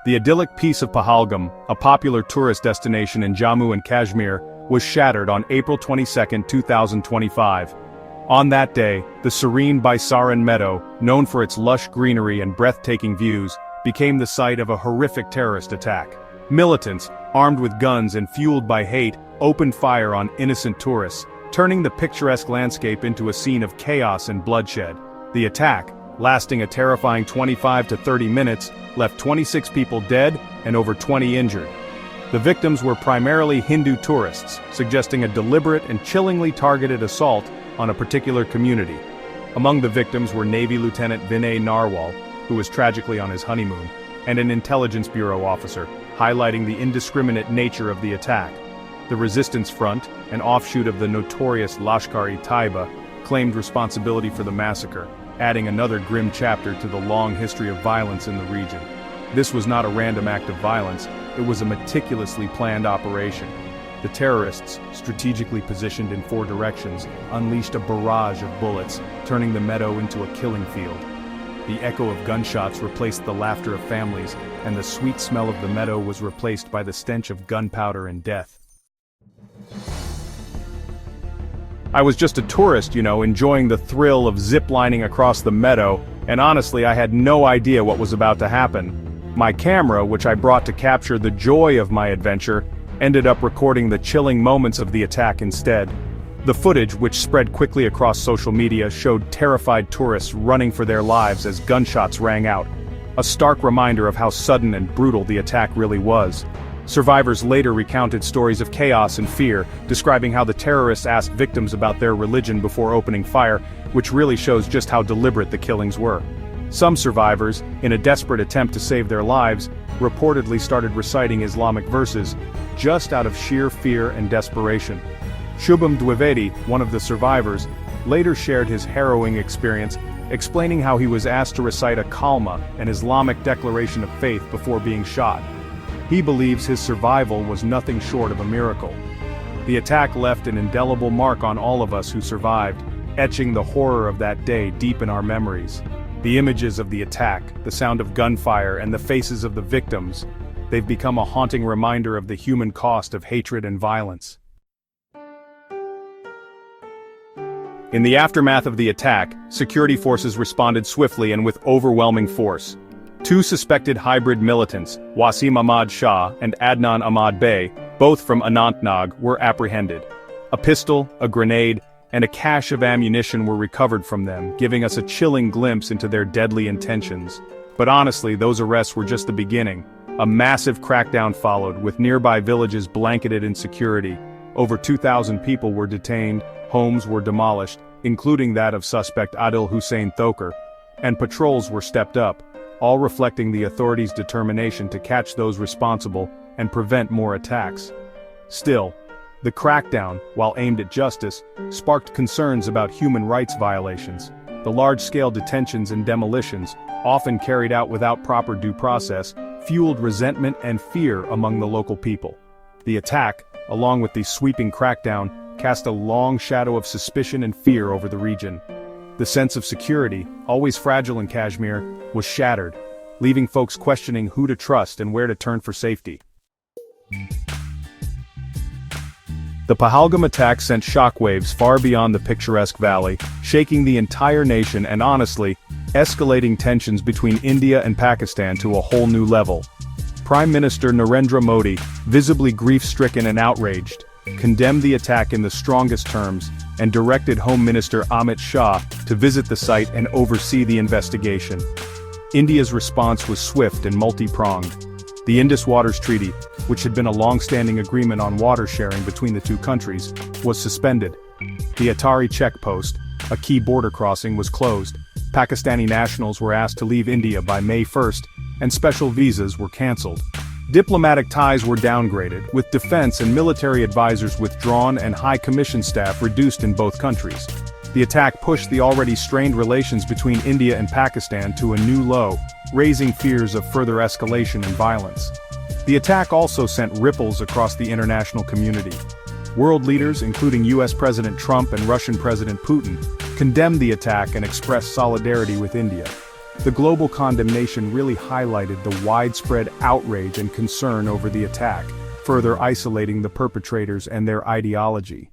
The idyllic peace of Pahalgam, a popular tourist destination in Jammu and Kashmir, was shattered on April 22, 2025. On that day, the serene Baisaran meadow, known for its lush greenery and breathtaking views, became the site of a horrific terrorist attack. Militants, armed with guns and fueled by hate, opened fire on innocent tourists, turning the picturesque landscape into a scene of chaos and bloodshed. The attack, lasting a terrifying 25 to 30 minutes, left 26 people dead and over 20 injured. The victims were primarily Hindu tourists, suggesting a deliberate and chillingly targeted assault on a particular community. Among the victims were Navy Lieutenant Vinay Narwal, who was tragically on his honeymoon, and an Intelligence Bureau officer, highlighting the indiscriminate nature of the attack. The Resistance Front, an offshoot of the notorious Lashkar-e-Taiba, claimed responsibility for the massacre, adding another grim chapter to the long history of violence in the region. This was not a random act of violence, it was a meticulously planned operation. The terrorists, strategically positioned in 4 directions, unleashed a barrage of bullets, turning the meadow into a killing field. The echo of gunshots replaced the laughter of families, and the sweet smell of the meadow was replaced by the stench of gunpowder and death. I was just a tourist, enjoying the thrill of zip-lining across the meadow, and honestly I had no idea what was about to happen. My camera, which I brought to capture the joy of my adventure, ended up recording the chilling moments of the attack instead. The footage, which spread quickly across social media, showed terrified tourists running for their lives as gunshots rang out. A stark reminder of how sudden and brutal the attack really was. Survivors later recounted stories of chaos and fear, describing how the terrorists asked victims about their religion before opening fire, which really shows just how deliberate the killings were. Some survivors, in a desperate attempt to save their lives, reportedly started reciting Islamic verses, just out of sheer fear and desperation. Shubham Dwivedi, one of the survivors, later shared his harrowing experience, explaining how he was asked to recite a kalma, an Islamic declaration of faith, before being shot. He believes his survival was nothing short of a miracle. The attack left an indelible mark on all of us who survived, etching the horror of that day deep in our memories. The images of the attack, the sound of gunfire, and the faces of the victims, they've become a haunting reminder of the human cost of hatred and violence. In the aftermath of the attack, security forces responded swiftly and with overwhelming force. 2 suspected hybrid militants, Wasim Ahmad Shah and Adnan Ahmad Bey, both from Anantnag, were apprehended. A pistol, a grenade, and a cache of ammunition were recovered from them, giving us a chilling glimpse into their deadly intentions. But honestly, those arrests were just the beginning. A massive crackdown followed, with nearby villages blanketed in security. Over 2,000 people were detained, homes were demolished, including that of suspect Adil Hussein Thoker, and patrols were stepped up, all reflecting the authorities' determination to catch those responsible and prevent more attacks. Still, the crackdown, while aimed at justice, sparked concerns about human rights violations. The large-scale detentions and demolitions, often carried out without proper due process, fueled resentment and fear among the local people. The attack, along with the sweeping crackdown, cast a long shadow of suspicion and fear over the region. The sense of security, always fragile in Kashmir, was shattered, leaving folks questioning who to trust and where to turn for safety. The Pahalgam attack sent shockwaves far beyond the picturesque valley, shaking the entire nation and honestly, escalating tensions between India and Pakistan to a whole new level. Prime Minister Narendra Modi, visibly grief-stricken and outraged, condemned the attack in the strongest terms, and directed Home Minister Amit Shah to visit the site and oversee the investigation. India's response was swift and multi-pronged. The Indus Waters Treaty, which had been a long-standing agreement on water sharing between the 2 countries, was suspended. The Attari checkpost, a key border crossing, was closed. Pakistani nationals were asked to leave India by May 1st, and special visas were cancelled. Diplomatic ties were downgraded, with defense and military advisors withdrawn and high commission staff reduced in both countries. The attack pushed the already strained relations between India and Pakistan to a new low, raising fears of further escalation and violence. The attack also sent ripples across the international community. World leaders, including US President Trump and Russian President Putin, condemned the attack and expressed solidarity with India. The global condemnation really highlighted the widespread outrage and concern over the attack, further isolating the perpetrators and their ideology.